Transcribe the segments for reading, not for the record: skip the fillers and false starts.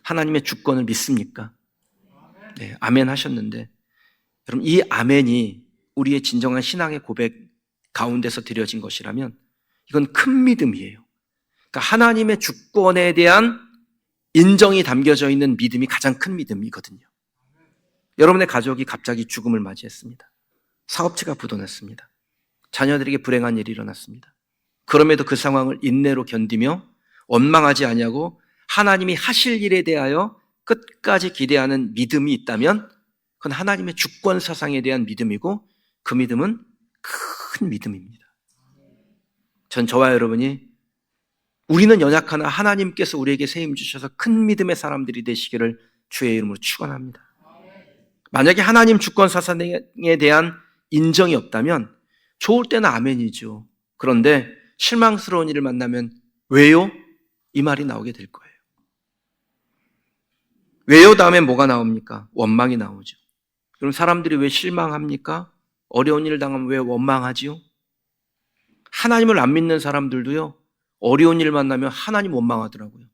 하나님의 주권을 믿습니까? 네, 아멘 하셨는데, 여러분, 이 아멘이 우리의 진정한 신앙의 고백 가운데서 드려진 것이라면 이건 큰 믿음이에요. 그러니까 하나님의 주권에 대한 인정이 담겨져 있는 믿음이 가장 큰 믿음이거든요. 여러분의 가족이 갑자기 죽음을 맞이했습니다. 사업체가 부도났습니다. 자녀들에게 불행한 일이 일어났습니다. 그럼에도 그 상황을 인내로 견디며 원망하지 아니하고 하나님이 하실 일에 대하여 끝까지 기대하는 믿음이 있다면 그건 하나님의 주권 사상에 대한 믿음이고 그 믿음은 큰 믿음입니다. 전 저와 여러분이 우리는 연약하나 하나님께서 우리에게 세임 주셔서 큰 믿음의 사람들이 되시기를 주의 이름으로 축원합니다. 만약에 하나님 주권 사상에 대한 인정이 없다면 좋을 때는 아멘이죠. 그런데 실망스러운 일을 만나면 왜요? 이 말이 나오게 될 거예요. 왜요? 다음에 뭐가 나옵니까? 원망이 나오죠. 그럼 사람들이 왜 실망합니까? 어려운 일을 당하면 왜 원망하지요? 하나님을 안 믿는 사람들도요, 어려운 일 만나면 하나님 원망하더라고요.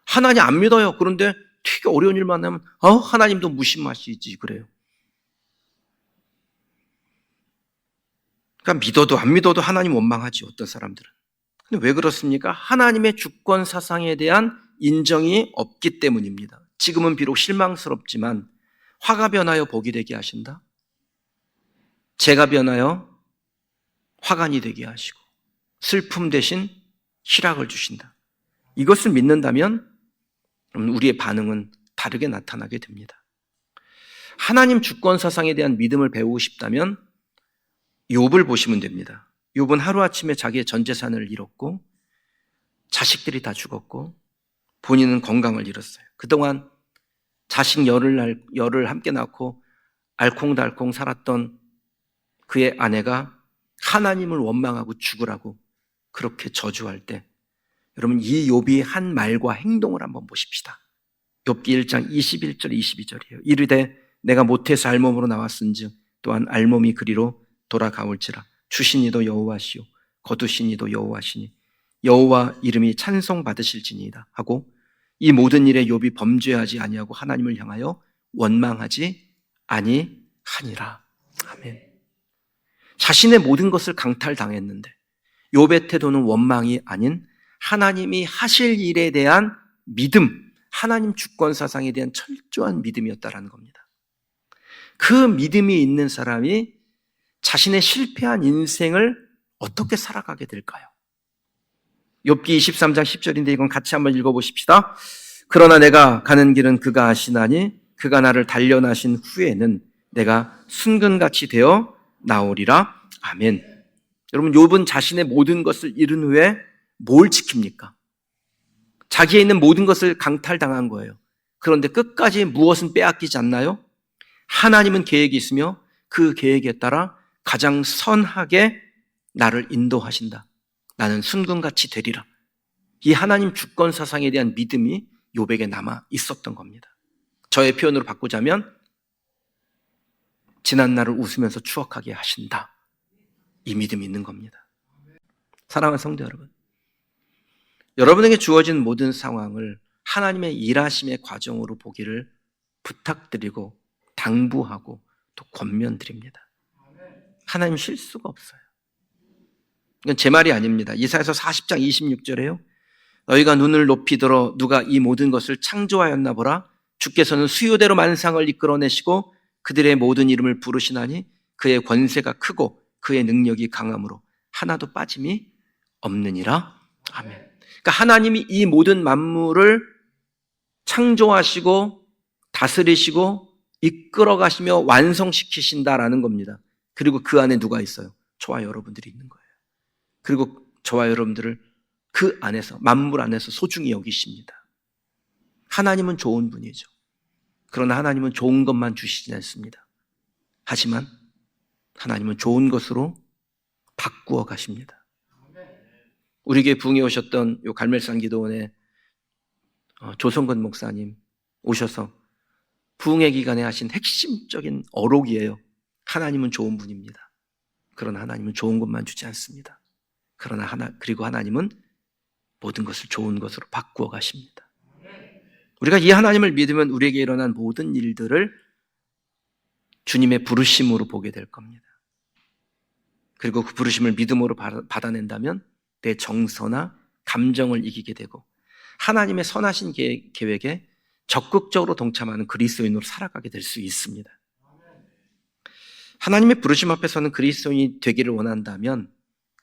하나님 안 믿어요. 그런데 되게 어려운 일 만나면 하나님도 무심하시지 그래요. 그러니까 믿어도 안 믿어도 하나님 원망하지 어떤 사람들은. 근데 왜 그렇습니까? 하나님의 주권 사상에 대한 인정이 없기 때문입니다. 지금은 비록 실망스럽지만 화가 변하여 복이 되게 하신다. 재가 변하여 화관이 되게 하시고 슬픔 대신 희락을 주신다. 이것을 믿는다면 우리의 반응은 다르게 나타나게 됩니다. 하나님 주권 사상에 대한 믿음을 배우고 싶다면 욥을 보시면 됩니다. 욥은 하루아침에 자기의 전 재산을 잃었고 자식들이 다 죽었고 본인은 건강을 잃었어요. 그동안 자식 열을 함께 낳고 알콩달콩 살았던 그의 아내가 하나님을 원망하고 죽으라고 그렇게 저주할 때 여러분 이 욥이 한 말과 행동을 한번 보십시다. 욥기 1장 21절 22절이에요. 이르되 내가 모태에서 알몸으로 나왔은즉 또한 알몸이 그리로 돌아가올지라. 주신 이도 여호와시요 거두신 이도 여호와시니 여호와 이름이 찬송받으실지니이다 하고 이 모든 일에 욥이 범죄하지 아니하고 하나님을 향하여 원망하지 아니하니라. 아멘. 자신의 모든 것을 강탈당했는데 욥의 태도는 원망이 아닌 하나님이 하실 일에 대한 믿음, 하나님 주권 사상에 대한 철저한 믿음이었다라는 겁니다. 그 믿음이 있는 사람이 자신의 실패한 인생을 어떻게 살아가게 될까요? 욥기 23장 10절인데 이건 같이 한번 읽어보십시다. 그러나 내가 가는 길은 그가 아시나니 그가 나를 단련하신 후에는 내가 순금같이 되어 나오리라. 아멘. 여러분 욥은 자신의 모든 것을 잃은 후에 뭘 지킵니까? 자기에 있는 모든 것을 강탈당한 거예요. 그런데 끝까지 무엇은 빼앗기지 않나요? 하나님은 계획이 있으며 그 계획에 따라 가장 선하게 나를 인도하신다. 나는 순금같이 되리라. 이 하나님 주권 사상에 대한 믿음이 욥에게 남아 있었던 겁니다. 저의 표현으로 바꾸자면 지난 날을 웃으면서 추억하게 하신다. 이 믿음이 있는 겁니다. 사랑하는 성도 여러분, 여러분에게 주어진 모든 상황을 하나님의 일하심의 과정으로 보기를 부탁드리고 당부하고 또 권면드립니다. 하나님 실수가 없어요. 이건 제 말이 아닙니다. 이사야서 40장 26절에요. 너희가 눈을 높이 들어 누가 이 모든 것을 창조하였나 보라. 주께서는 수요대로 만상을 이끌어내시고 그들의 모든 이름을 부르시나니 그의 권세가 크고 그의 능력이 강함으로 하나도 빠짐이 없느니라. 아멘. 그러니까 하나님이 이 모든 만물을 창조하시고 다스리시고 이끌어 가시며 완성시키신다라는 겁니다. 그리고 그 안에 누가 있어요? 저와 여러분들이 있는 거예요. 그리고 저와 여러분들을 그 안에서 만물 안에서 소중히 여기십니다. 하나님은 좋은 분이죠. 그러나 하나님은 좋은 것만 주시지 않습니다. 하지만 하나님은 좋은 것으로 바꾸어 가십니다. 우리 교회 부흥에 오셨던 요 갈멜산 기도원의 조성근 목사님 오셔서 부흥의 기간에 하신 핵심적인 어록이에요. 하나님은 좋은 분입니다. 그러나 하나님은 좋은 것만 주지 않습니다. 그리고 하나님은 모든 것을 좋은 것으로 바꾸어 가십니다. 우리가 이 하나님을 믿으면 우리에게 일어난 모든 일들을 주님의 부르심으로 보게 될 겁니다. 그리고 그 부르심을 믿음으로 받아낸다면 내 정서나 감정을 이기게 되고 하나님의 선하신 계획에 적극적으로 동참하는 그리스도인으로 살아가게 될 수 있습니다. 하나님의 부르심 앞에서는 그리스도인이 되기를 원한다면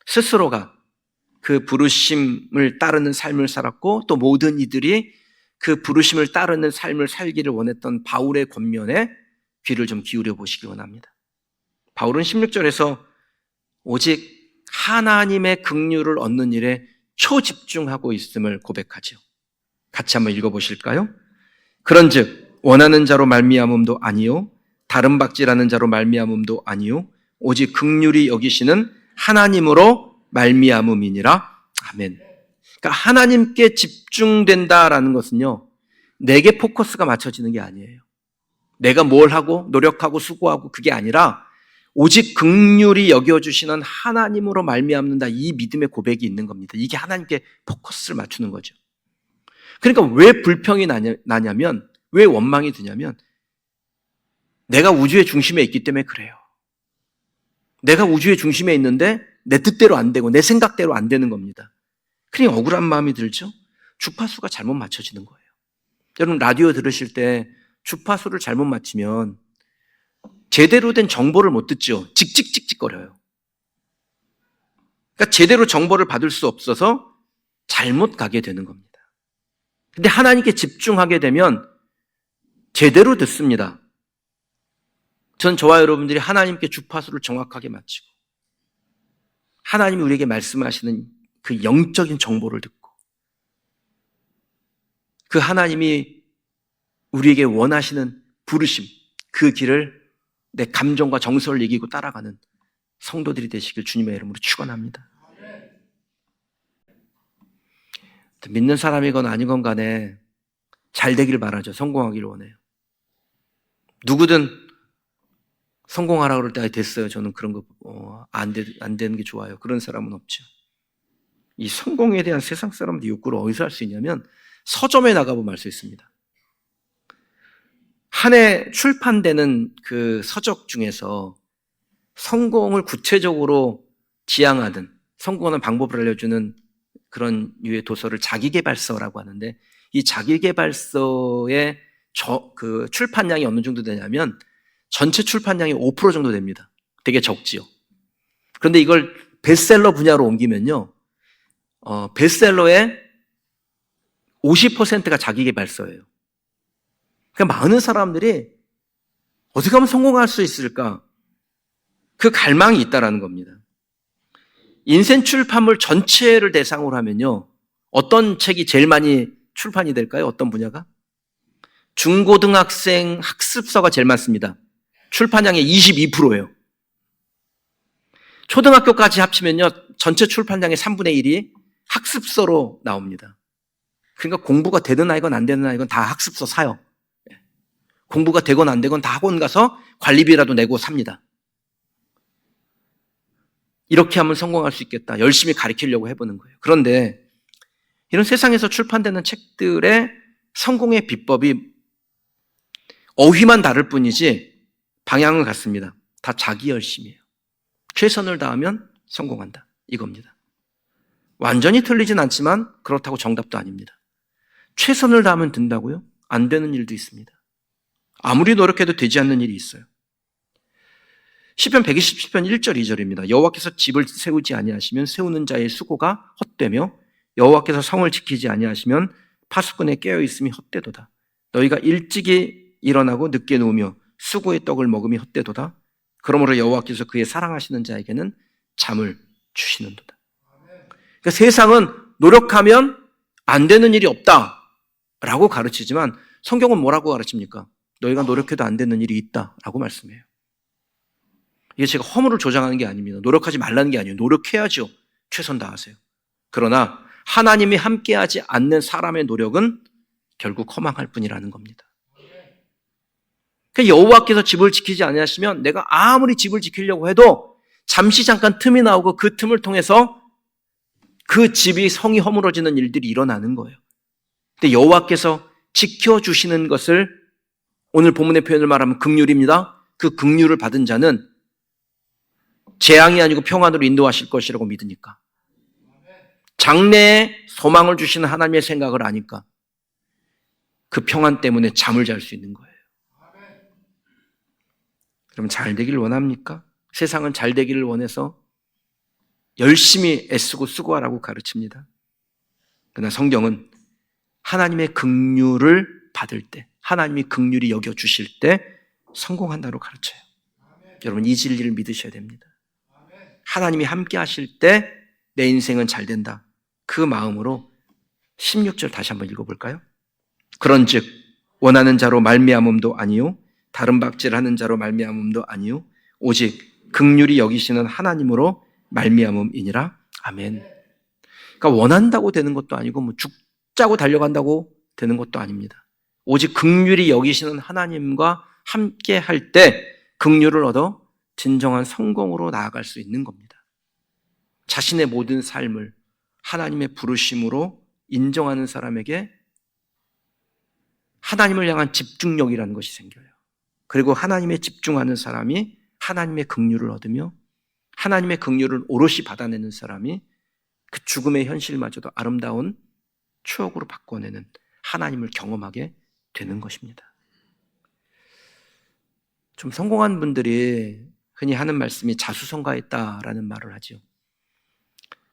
스스로가 그 부르심을 따르는 삶을 살았고 또 모든 이들이 그 부르심을 따르는 삶을 살기를 원했던 바울의 권면에 귀를 좀 기울여 보시기 원합니다. 바울은 16절에서 오직 하나님의 긍휼을 얻는 일에 초집중하고 있음을 고백하죠. 같이 한번 읽어보실까요? 그런즉 원하는 자로 말미암음도 아니요 다른 박질하는 자로 말미암음도 아니요 오직 긍휼히 여기시는 하나님으로 말미암음이니라. 아멘. 그러니까 하나님께 집중된다라는 것은요, 내게 포커스가 맞춰지는 게 아니에요. 내가 뭘 하고 노력하고 수고하고 그게 아니라 오직 긍휼히 여겨주시는 하나님으로 말미암는다, 이 믿음의 고백이 있는 겁니다. 이게 하나님께 포커스를 맞추는 거죠. 그러니까 왜 불평이 나냐면, 왜 원망이 드냐면 내가 우주의 중심에 있기 때문에 그래요. 내가 우주의 중심에 있는데 내 뜻대로 안 되고 내 생각대로 안 되는 겁니다. 그러니 억울한 마음이 들죠. 주파수가 잘못 맞춰지는 거예요. 여러분 라디오 들으실 때 주파수를 잘못 맞추면 제대로 된 정보를 못 듣죠. 찍찍찍찍거려요. 그러니까 제대로 정보를 받을 수 없어서 잘못 가게 되는 겁니다. 근데 하나님께 집중하게 되면 제대로 듣습니다. 전 저와 여러분들이 하나님께 주파수를 정확하게 맞추고 하나님이 우리에게 말씀하시는 그 영적인 정보를 듣고 그 하나님이 우리에게 원하시는 부르심, 그 길을 내 감정과 정서를 이기고 따라가는 성도들이 되시길 주님의 이름으로 축원합니다. 믿는 사람이건 아니건 간에 잘 되기를 바라죠. 성공하기를 원해요. 누구든 성공하라고 그럴 때 됐어요. 저는 그런 거 안 되는 게 좋아요. 그런 사람은 없죠. 이 성공에 대한 세상 사람들 욕구를 어디서 할 수 있냐면 서점에 나가보면 알 수 있습니다. 한 해 출판되는 그 서적 중에서 성공을 구체적으로 지향하는, 성공하는 방법을 알려주는 그런 유의 도서를 자기계발서라고 하는데, 이 자기계발서의 그 출판량이 어느 정도 되냐면 전체 출판량이 5% 정도 됩니다. 되게 적지요. 그런데 이걸 베스트셀러 분야로 옮기면요, 베스트셀러의 50%가 자기계발서예요. 그러니까 많은 사람들이 어떻게 하면 성공할 수 있을까? 그 갈망이 있다라는 겁니다. 인생 출판물 전체를 대상으로 하면요, 어떤 책이 제일 많이 출판이 될까요? 어떤 분야가? 중고등학생 학습서가 제일 많습니다. 출판량의 22%예요. 초등학교까지 합치면요, 전체 출판량의 3분의 1이 학습서로 나옵니다. 그러니까 공부가 되든 아이건 안 되든 아이건 다 학습서 사요. 공부가 되건 안 되건 다 학원 가서 관리비라도 내고 삽니다. 이렇게 하면 성공할 수 있겠다. 열심히 가르치려고 해보는 거예요. 그런데 이런 세상에서 출판되는 책들의 성공의 비법이 어휘만 다를 뿐이지 방향은 같습니다. 다 자기 열심이에요. 최선을 다하면 성공한다, 이겁니다. 완전히 틀리진 않지만 그렇다고 정답도 아닙니다. 최선을 다하면 된다고요? 안 되는 일도 있습니다. 아무리 노력해도 되지 않는 일이 있어요. 시편 127편 1절 2절입니다. 여호와께서 집을 세우지 아니하시면 세우는 자의 수고가 헛되며 여호와께서 성을 지키지 아니하시면 파수꾼에 깨어있음이 헛되도다. 너희가 일찍이 일어나고 늦게 누우며 수고의 떡을 먹음이 헛되도다. 그러므로 여호와께서 그의 사랑하시는 자에게는 잠을 주시는도다. 그러니까 세상은 노력하면 안 되는 일이 없다라고 가르치지만 성경은 뭐라고 가르칩니까? 너희가 노력해도 안 되는 일이 있다라고 말씀해요. 이게 제가 허물을 조장하는 게 아닙니다. 노력하지 말라는 게 아니에요. 노력해야죠. 최선 다하세요. 그러나 하나님이 함께하지 않는 사람의 노력은 결국 허망할 뿐이라는 겁니다. 그러니까 여호와께서 집을 지키지 아니하시면 내가 아무리 집을 지키려고 해도 잠시 잠깐 틈이 나오고 그 틈을 통해서 그 집이 성이 허물어지는 일들이 일어나는 거예요. 근데 여호와께서 지켜주시는 것을 오늘 본문의 표현을 말하면 긍휼입니다. 그 긍휼을 받은 자는 재앙이 아니고 평안으로 인도하실 것이라고 믿으니까, 장래에 소망을 주시는 하나님의 생각을 아니까 그 평안 때문에 잠을 잘 수 있는 거예요. 그럼 잘 되기를 원합니까? 세상은 잘 되기를 원해서 열심히 애쓰고 수고하라고 가르칩니다. 그러나 성경은 하나님의 긍휼을 받을 때, 하나님이 긍휼히 여겨주실 때 성공한다고 가르쳐요. 여러분, 이 진리를 믿으셔야 됩니다. 하나님이 함께 하실 때 내 인생은 잘 된다. 그 마음으로 16절 다시 한번 읽어볼까요? 그런즉 원하는 자로 말미암음도 아니요 다른 박질하는 자로 말미암음도 아니요 오직 긍휼히 여기시는 하나님으로 말미암음이니라. 아멘. 그러니까 원한다고 되는 것도 아니고 뭐 죽자고 달려간다고 되는 것도 아닙니다. 오직 긍휼히 여기시는 하나님과 함께 할 때 긍휼을 얻어 진정한 성공으로 나아갈 수 있는 겁니다. 자신의 모든 삶을 하나님의 부르심으로 인정하는 사람에게 하나님을 향한 집중력이라는 것이 생겨요. 그리고 하나님에 집중하는 사람이 하나님의 긍휼을 얻으며 하나님의 긍휼을 오롯이 받아내는 사람이 그 죽음의 현실마저도 아름다운 추억으로 바꿔내는 하나님을 경험하게 되는 것입니다. 좀 성공한 분들이 흔히 하는 말씀이 자수성가했다라는 말을 하죠.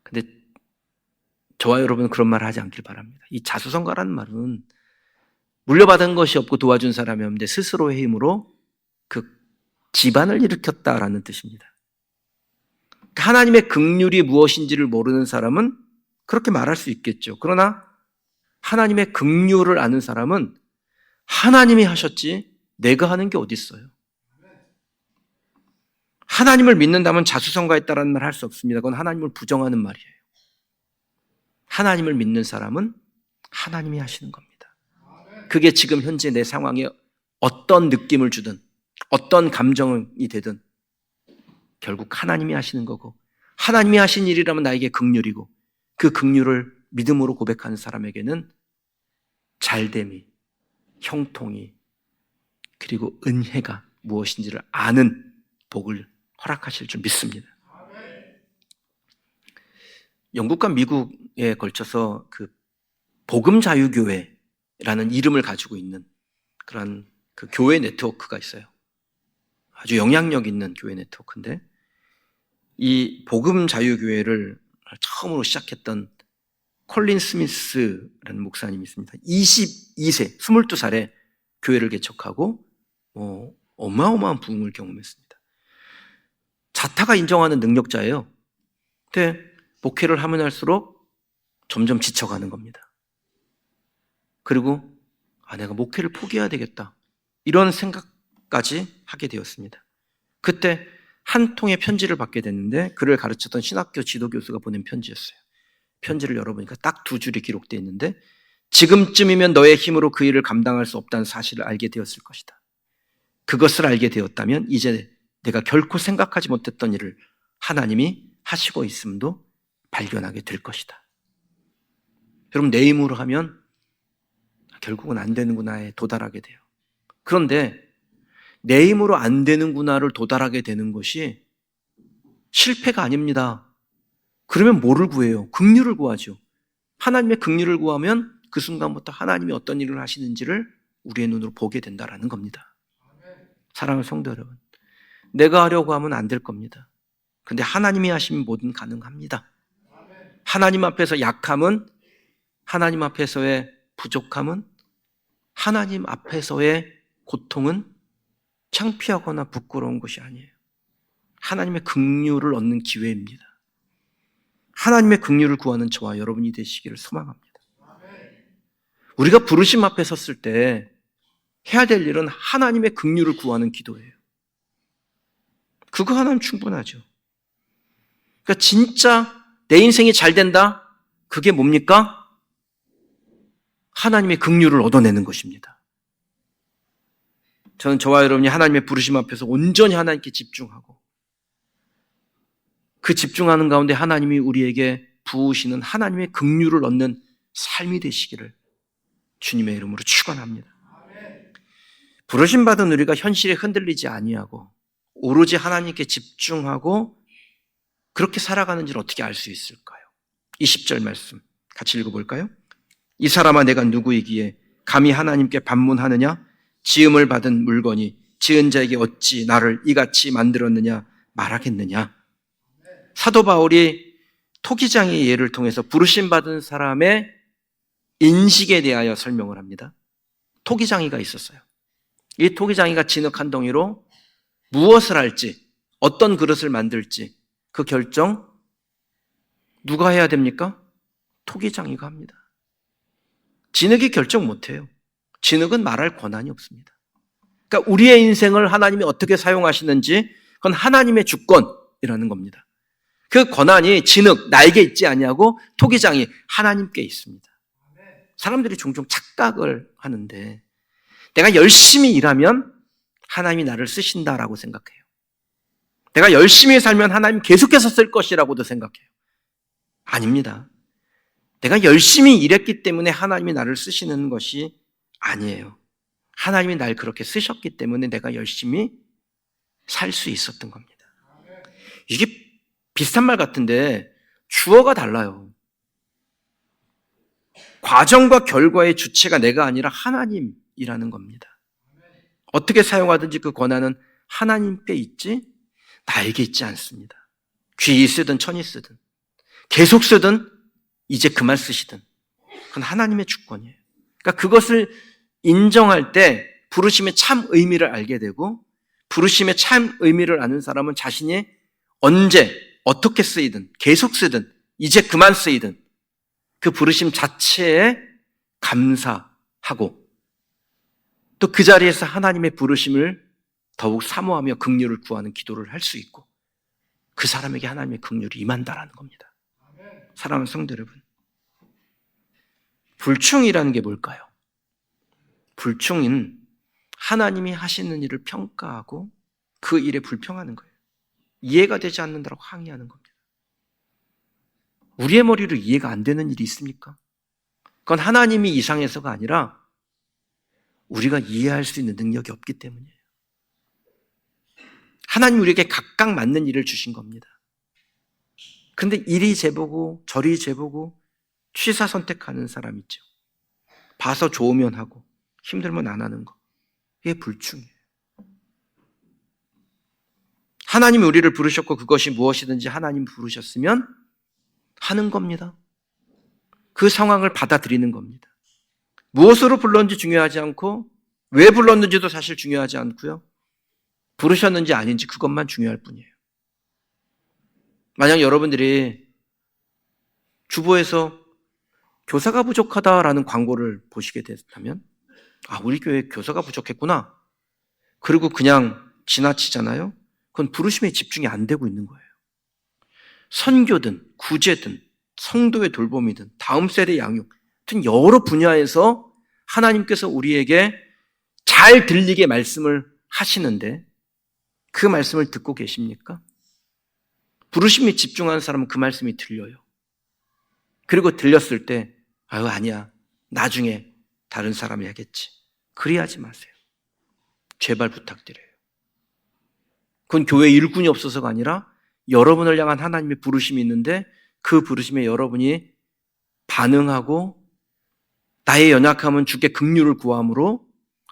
근데 저와 여러분은 그런 말을 하지 않길 바랍니다. 이 자수성가라는 말은 물려받은 것이 없고 도와준 사람이 없는데 스스로의 힘으로 그 집안을 일으켰다라는 뜻입니다. 하나님의 긍휼이 무엇인지를 모르는 사람은 그렇게 말할 수 있겠죠. 그러나 하나님의 긍휼을 아는 사람은 하나님이 하셨지 내가 하는 게 어디 있어요. 하나님을 믿는다면 자수성가했다라는 말 할 수 없습니다. 그건 하나님을 부정하는 말이에요. 하나님을 믿는 사람은 하나님이 하시는 겁니다. 그게 지금 현재 내 상황에 어떤 느낌을 주든 어떤 감정이 되든 결국 하나님이 하시는 거고, 하나님이 하신 일이라면 나에게 긍휼이고, 그 긍휼을 믿음으로 고백하는 사람에게는 잘됨이, 형통이, 그리고 은혜가 무엇인지를 아는 복을 허락하실 줄 믿습니다. 영국과 미국에 걸쳐서 그 복음자유교회라는 이름을 가지고 있는 그런 그 교회 네트워크가 있어요. 아주 영향력 있는 교회 네트워크인데, 이 복음자유교회를 처음으로 시작했던 콜린 스미스라는 목사님이 있습니다. 22세, 22살에 교회를 개척하고 어마어마한 부흥을 경험했습니다. 자타가 인정하는 능력자예요. 근데 목회를 하면 할수록 점점 지쳐가는 겁니다. 그리고 내가 목회를 포기해야 되겠다, 이런 생각까지 하게 되었습니다. 그때 한 통의 편지를 받게 됐는데, 그를 가르쳤던 신학교 지도교수가 보낸 편지였어요. 편지를 열어보니까 딱 2줄이 기록되어 있는데, 지금쯤이면 너의 힘으로 그 일을 감당할 수 없다는 사실을 알게 되었을 것이다. 그것을 알게 되었다면 이제 내가 결코 생각하지 못했던 일을 하나님이 하시고 있음도 발견하게 될 것이다. 여러분, 내 힘으로 하면 결국은 안 되는구나에 도달하게 돼요. 그런데 내 힘으로 안 되는구나를 도달하게 되는 것이 실패가 아닙니다. 그러면 뭐를 구해요? 긍휼을 구하죠. 하나님의 긍휼을 구하면 그 순간부터 하나님이 어떤 일을 하시는지를 우리의 눈으로 보게 된다는 겁니다. 사랑하는 성도 여러분, 내가 하려고 하면 안 될 겁니다. 그런데 하나님이 하시면 뭐든 가능합니다. 하나님 앞에서 약함은, 하나님 앞에서의 부족함은, 하나님 앞에서의 고통은 창피하거나 부끄러운 것이 아니에요. 하나님의 긍휼을 얻는 기회입니다. 하나님의 긍휼을 구하는 저와 여러분이 되시기를 소망합니다. 우리가 부르심 앞에 섰을 때 해야 될 일은 하나님의 긍휼을 구하는 기도예요. 그거 하나면 충분하죠. 그러니까 진짜 내 인생이 잘 된다, 그게 뭡니까? 하나님의 긍휼을 얻어내는 것입니다. 저는 저와 여러분이 하나님의 부르심 앞에서 온전히 하나님께 집중하고, 그 집중하는 가운데 하나님이 우리에게 부으시는 하나님의 긍휼을 얻는 삶이 되시기를 주님의 이름으로 축원합니다. 부르심받은 우리가 현실에 흔들리지 아니하고 오로지 하나님께 집중하고 그렇게 살아가는지를 어떻게 알 수 있을까요? 20절 말씀 같이 읽어볼까요? 이 사람아 내가 누구이기에 감히 하나님께 반문하느냐? 지음을 받은 물건이 지은 자에게 어찌 나를 이같이 만들었느냐 말하겠느냐? 사도 바울이 토기장의 예를 통해서 부르심받은 사람의 인식에 대하여 설명을 합니다. 토기장이가 있었어요. 이 토기장이가 진흙 한 덩이로 무엇을 할지, 어떤 그릇을 만들지 그 결정 누가 해야 됩니까? 토기장이가 합니다. 진흙이 결정 못해요. 진흙은 말할 권한이 없습니다. 그러니까 우리의 인생을 하나님이 어떻게 사용하시는지 그건 하나님의 주권이라는 겁니다. 그 권한이 진흙, 나에게 있지 아니하고 토기장이 하나님께 있습니다. 사람들이 종종 착각을 하는데 내가 열심히 일하면 하나님이 나를 쓰신다라고 생각해요. 내가 열심히 살면 하나님 계속해서 쓸 것이라고도 생각해요. 아닙니다. 내가 열심히 일했기 때문에 하나님이 나를 쓰시는 것이 아니에요. 하나님이 날 그렇게 쓰셨기 때문에 내가 열심히 살 수 있었던 겁니다. 이게 비슷한 말 같은데 주어가 달라요. 과정과 결과의 주체가 내가 아니라 하나님이라는 겁니다. 어떻게 사용하든지 그 권한은 하나님께 있지 나에게 있지 않습니다. 귀히 쓰든 천히 쓰든 계속 쓰든 이제 그만 쓰시든 그건 하나님의 주권이에요. 그러니까 그것을 인정할 때 부르심의 참 의미를 알게 되고 부르심의 참 의미를 아는 사람은 자신이 언제 어떻게 쓰이든 계속 쓰든 이제 그만 쓰이든 그 부르심 자체에 감사하고 또 그 자리에서 하나님의 부르심을 더욱 사모하며 긍휼을 구하는 기도를 할 수 있고 그 사람에게 하나님의 긍휼이 임한다라는 겁니다. 사랑하는 성도 여러분, 불충이라는 게 뭘까요? 불충은 하나님이 하시는 일을 평가하고 그 일에 불평하는 거예요. 이해가 되지 않는다고 항의하는 겁니다. 우리의 머리로 이해가 안 되는 일이 있습니까? 그건 하나님이 이상해서가 아니라 우리가 이해할 수 있는 능력이 없기 때문이에요. 하나님 우리에게 각각 맞는 일을 주신 겁니다. 근데 이리 재보고 저리 재보고 취사 선택하는 사람 있죠. 봐서 좋으면 하고 힘들면 안 하는 거. 이게 불충이에요. 하나님이 우리를 부르셨고 그것이 무엇이든지 하나님 부르셨으면 하는 겁니다. 그 상황을 받아들이는 겁니다. 무엇으로 불렀는지 중요하지 않고 왜 불렀는지도 사실 중요하지 않고요. 부르셨는지 아닌지 그것만 중요할 뿐이에요. 만약 여러분들이 주보에서 교사가 부족하다라는 광고를 보시게 됐다면 우리 교회 교사가 부족했구나. 그리고 그냥 지나치잖아요. 그건 부르심에 집중이 안 되고 있는 거예요. 선교든 구제든 성도의 돌봄이든 다음 세대 양육 같은 여러 분야에서 하나님께서 우리에게 잘 들리게 말씀을 하시는데 그 말씀을 듣고 계십니까? 부르심에 집중하는 사람은 그 말씀이 들려요. 그리고 들렸을 때 아니야. 나중에 다른 사람이 하겠지. 그리하지 마세요. 제발 부탁드려요. 그건 교회 일꾼이 없어서가 아니라 여러분을 향한 하나님의 부르심이 있는데 그 부르심에 여러분이 반응하고 나의 연약함은 주께 긍휼을 구함으로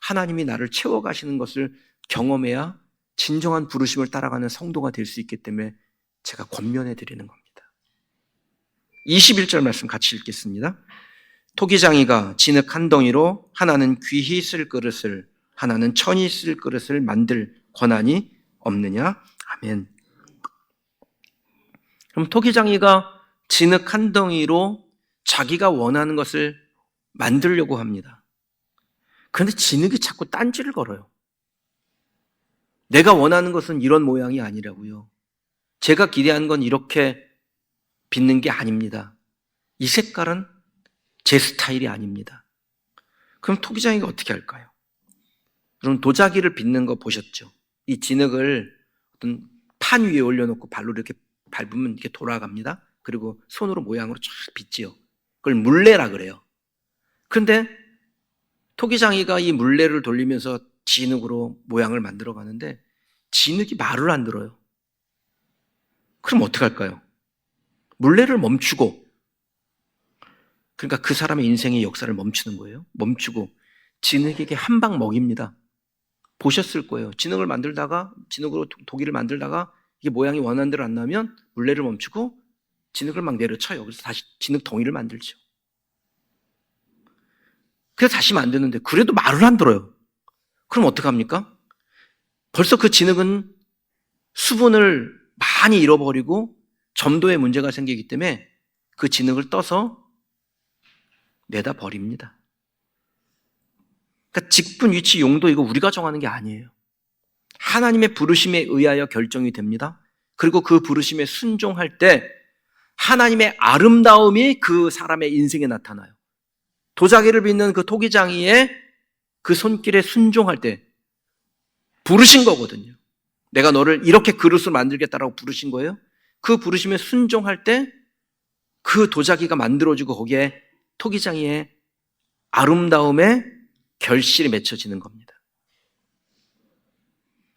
하나님이 나를 채워가시는 것을 경험해야 진정한 부르심을 따라가는 성도가 될 수 있기 때문에 제가 권면해 드리는 겁니다. 21절 말씀 같이 읽겠습니다. 토기장이가 진흙 한 덩이로 하나는 귀히 쓸 그릇을 하나는 천히 쓸 그릇을 만들 권한이 없느냐? 아멘. 그럼 토기장이가 진흙 한 덩이로 자기가 원하는 것을 만들려고 합니다. 그런데 진흙이 자꾸 딴지를 걸어요. 내가 원하는 것은 이런 모양이 아니라고요. 제가 기대한 건 이렇게 빚는 게 아닙니다. 이 색깔은 제 스타일이 아닙니다. 그럼 토기장이가 어떻게 할까요? 여러분 도자기를 빚는 거 보셨죠? 이 진흙을 어떤 판 위에 올려놓고 발로 이렇게 밟으면 이렇게 돌아갑니다. 그리고 손으로 모양으로 쫙 빚지요. 그걸 물레라 그래요. 그런데 토기장이가 이 물레를 돌리면서 진흙으로 모양을 만들어 가는데 진흙이 말을 안 들어요. 그럼 어떡할까요? 물레를 멈추고, 그러니까 그 사람의 인생의 역사를 멈추는 거예요. 멈추고 진흙에게 한 방 먹입니다. 보셨을 거예요. 진흙으로 도기를 만들다가 이게 모양이 원하는 대로 안 나면 물레를 멈추고 진흙을 막 내려쳐요. 그래서 다시 진흙 덩이를 만들죠. 그래서 다시 만드는데 그래도 말을 안 들어요. 그럼 어떡합니까? 벌써 그 진흙은 수분을 많이 잃어버리고 점도에 문제가 생기기 때문에 그 진흙을 떠서 내다 버립니다. 그러니까 직분, 위치, 용도 이거 우리가 정하는 게 아니에요. 하나님의 부르심에 의하여 결정이 됩니다. 그리고 그 부르심에 순종할 때 하나님의 아름다움이 그 사람의 인생에 나타나요. 도자기를 빚는 그 토기장이의 그 손길에 순종할 때 부르신 거거든요. 내가 너를 이렇게 그릇을 만들겠다라고 부르신 거예요. 그 부르심에 순종할 때 그 도자기가 만들어지고 거기에 토기장이의 아름다움의 결실이 맺혀지는 겁니다.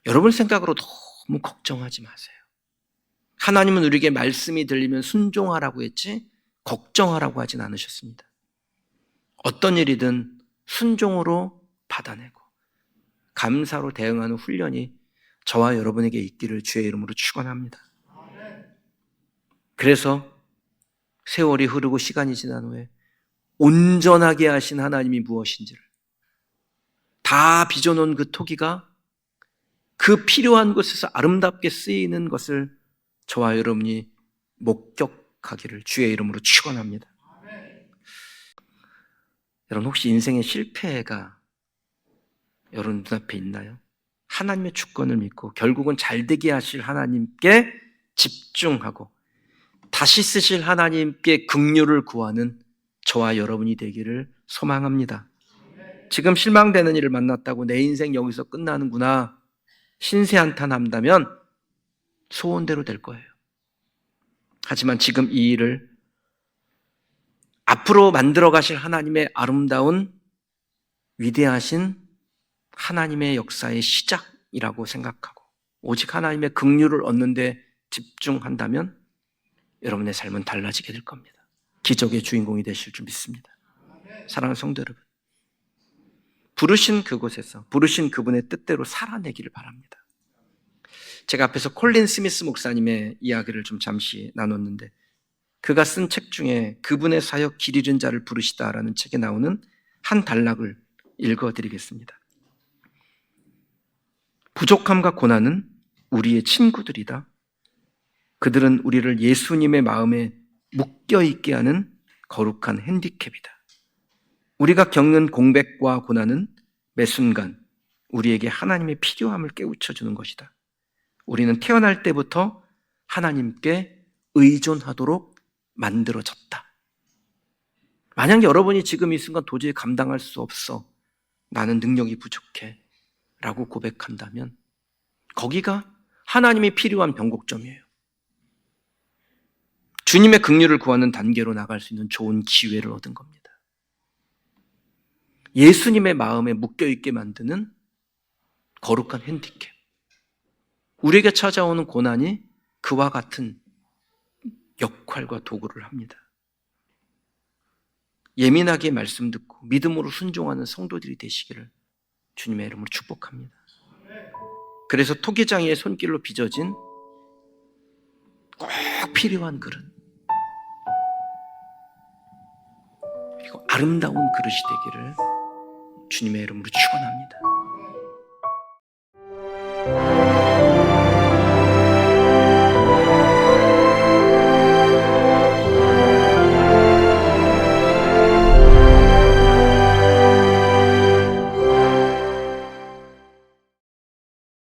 여러분 생각으로 너무 걱정하지 마세요. 하나님은 우리에게 말씀이 들리면 순종하라고 했지 걱정하라고 하진 않으셨습니다. 어떤 일이든 순종으로 받아내고 감사로 대응하는 훈련이 저와 여러분에게 있기를 주의 이름으로 축원합니다. 그래서 세월이 흐르고 시간이 지난 후에 온전하게 하신 하나님이 무엇인지를 다 빚어놓은 그 토기가 그 필요한 곳에서 아름답게 쓰이는 것을 저와 여러분이 목격하기를 주의 이름으로 축원합니다. 여러분 혹시 인생의 실패가 여러분 눈앞에 있나요? 하나님의 주권을 믿고 결국은 잘되게 하실 하나님께 집중하고 다시 쓰실 하나님께 긍휼을 구하는 저와 여러분이 되기를 소망합니다. 지금 실망되는 일을 만났다고 내 인생 여기서 끝나는구나 신세한탄한다면 소원대로 될 거예요. 하지만 지금 이 일을 앞으로 만들어 가실 하나님의 아름다운 위대하신 하나님의 역사의 시작이라고 생각하고 오직 하나님의 긍휼을 얻는 데 집중한다면 여러분의 삶은 달라지게 될 겁니다. 기적의 주인공이 되실 줄 믿습니다. 사랑하는 성도 여러분, 부르신 그곳에서 부르신 그분의 뜻대로 살아내기를 바랍니다. 제가 앞에서 콜린 스미스 목사님의 이야기를 좀 잠시 나눴는데 그가 쓴 책 중에 그분의 사역 길 잃은 자를 부르시다라는 책에 나오는 한 단락을 읽어드리겠습니다. 부족함과 고난은 우리의 친구들이다. 그들은 우리를 예수님의 마음에 묶여있게 하는 거룩한 핸디캡이다. 우리가 겪는 공백과 고난은 매 순간 우리에게 하나님의 필요함을 깨우쳐주는 것이다. 우리는 태어날 때부터 하나님께 의존하도록 만들어졌다. 만약 여러분이 지금 이 순간 도저히 감당할 수 없어, 나는 능력이 부족해 라고 고백한다면 거기가 하나님이 필요한 변곡점이에요. 주님의 긍휼을 구하는 단계로 나갈 수 있는 좋은 기회를 얻은 겁니다. 예수님의 마음에 묶여있게 만드는 거룩한 핸디캡. 우리에게 찾아오는 고난이 그와 같은 역할과 도구를 합니다. 예민하게 말씀 듣고 믿음으로 순종하는 성도들이 되시기를 주님의 이름으로 축복합니다. 그래서 토기장이의 손길로 빚어진 꼭 필요한 그릇, 그리고 아름다운 그릇이 되기를 주님의 이름으로 축원합니다.